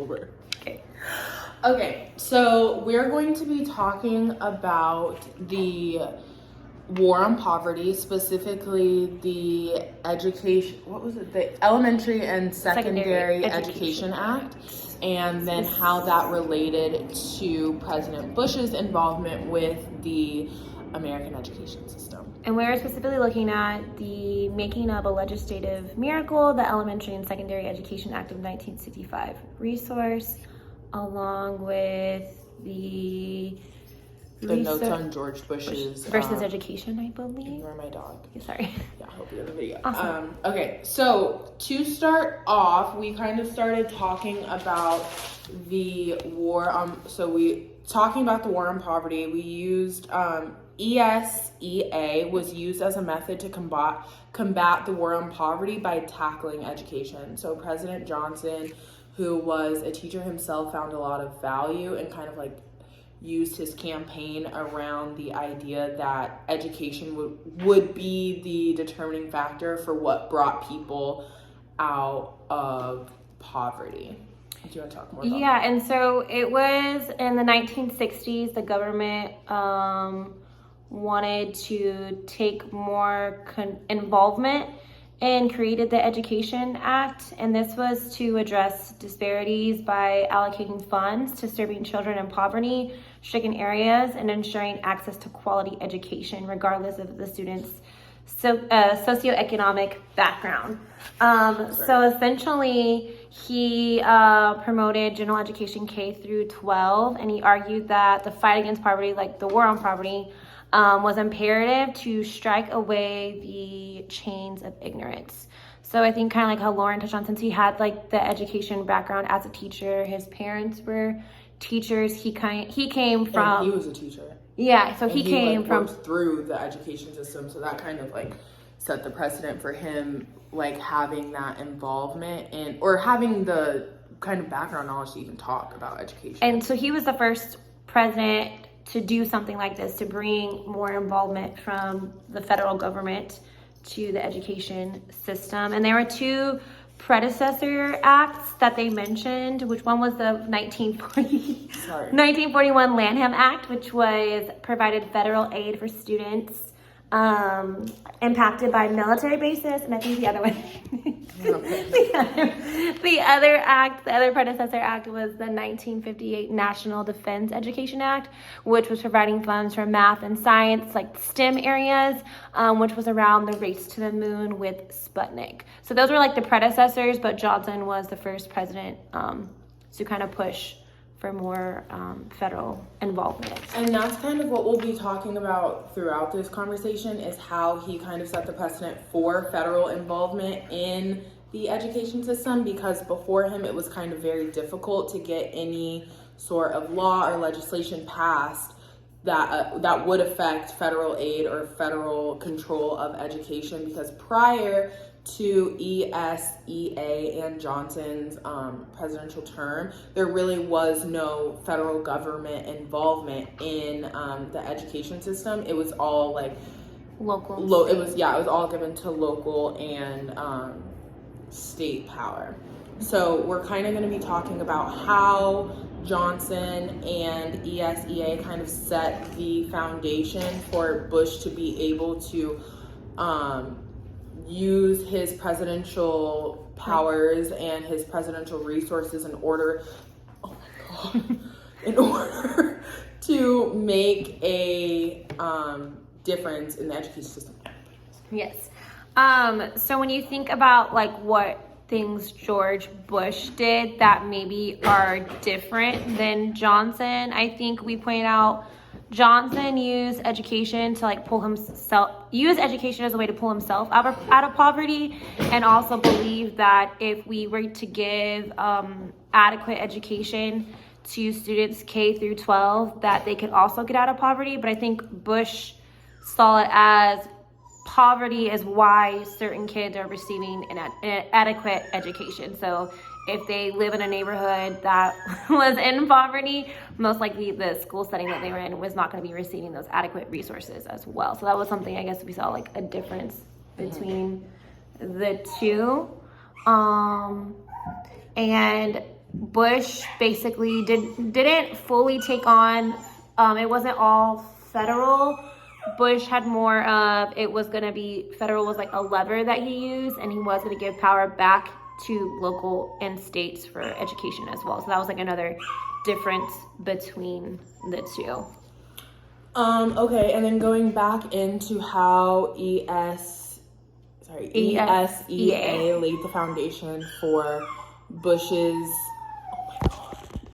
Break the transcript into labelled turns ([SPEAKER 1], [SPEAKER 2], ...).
[SPEAKER 1] over.
[SPEAKER 2] Okay.
[SPEAKER 1] Okay, so we're going to be talking about the war on poverty, specifically the education, the Elementary and Secondary Education Act, and then how that related to President Bush's involvement with the American education system.
[SPEAKER 2] And we're specifically looking at the making of a legislative miracle, the Elementary and Secondary Education Act of 1965 resource, along with the
[SPEAKER 1] notes on George Bush's
[SPEAKER 2] versus education, I believe.
[SPEAKER 1] Ignore my dog.
[SPEAKER 2] Sorry.
[SPEAKER 1] Yeah, I hope you have the video.
[SPEAKER 2] Awesome.
[SPEAKER 1] Okay, so to start off, we kind of started talking about the war. Talking about the war on poverty. We used ESEA was used as a method to combat the war on poverty by tackling education. So President Johnson, who was a teacher himself, found a lot of value and kind of like used his campaign around the idea that education would be the determining factor for what brought people out of poverty. Do you want to talk more about that?
[SPEAKER 2] And so it was in the 1960s, the government wanted to take more involvement and created the Education Act, and this was to address disparities by allocating funds to serving children in poverty-stricken areas and ensuring access to quality education regardless of the student's socioeconomic background. So essentially, he promoted general education K through 12, and he argued that the fight against poverty, like the war on poverty, was imperative to strike away the chains of ignorance. So I think kind of like how Lauren touched on, since he had like the education background as a teacher, his parents were teachers. He came from.
[SPEAKER 1] And he was a teacher.
[SPEAKER 2] Yeah, so he came from
[SPEAKER 1] worked through the education system, so that kind of like set the precedent for him, like having that involvement or having the kind of background knowledge to even talk about education.
[SPEAKER 2] And so he was the first president to do something like this, to bring more involvement from the federal government to the education system. And there were two predecessor acts that they mentioned, which one was the 1941 Lanham Act, which provided federal aid for students impacted by military bases, and I think the other one the other predecessor act was the 1958 National Defense Education Act, which was providing funds for math and science, like STEM areas, which was around the race to the moon with Sputnik. So those were like the predecessors, but Johnson was the first president to kind of push for more federal involvement.
[SPEAKER 1] And that's kind of what we'll be talking about throughout this conversation, is how he kind of set the precedent for federal involvement in the education system, because before him it was kind of very difficult to get any sort of law or legislation passed that would affect federal aid or federal control of education, because prior to ESEA and Johnson's presidential term, there really was no federal government involvement in the education system. It was all like
[SPEAKER 2] local.
[SPEAKER 1] It was all given to local and state power. So we're kind of going to be talking about how Johnson and ESEA kind of set the foundation for Bush to be able to use his presidential powers and his presidential resources in order to make a difference in the education system.
[SPEAKER 2] Yes. So when you think about like what things George Bush did that maybe are different than Johnson, I think we point out Johnson used education to like use education as a way to pull himself out of poverty, and also believed that if we were to give adequate education to students K through 12, that they could also get out of poverty. But I think Bush saw it as poverty is why certain kids are receiving an adequate education. So if they live in a neighborhood that was in poverty, most likely the school setting that they were in was not going to be receiving those adequate resources as well. So that was something I guess we saw like a difference between the two. And Bush basically didn't fully take on, it wasn't all federal. Bush had more of, it was going to be, federal was like a lever that he used, and he was going to give power back to local and states for education as well. So that was like another difference between the two.
[SPEAKER 1] Okay, and then going back into how ESEA laid the foundation for Bush's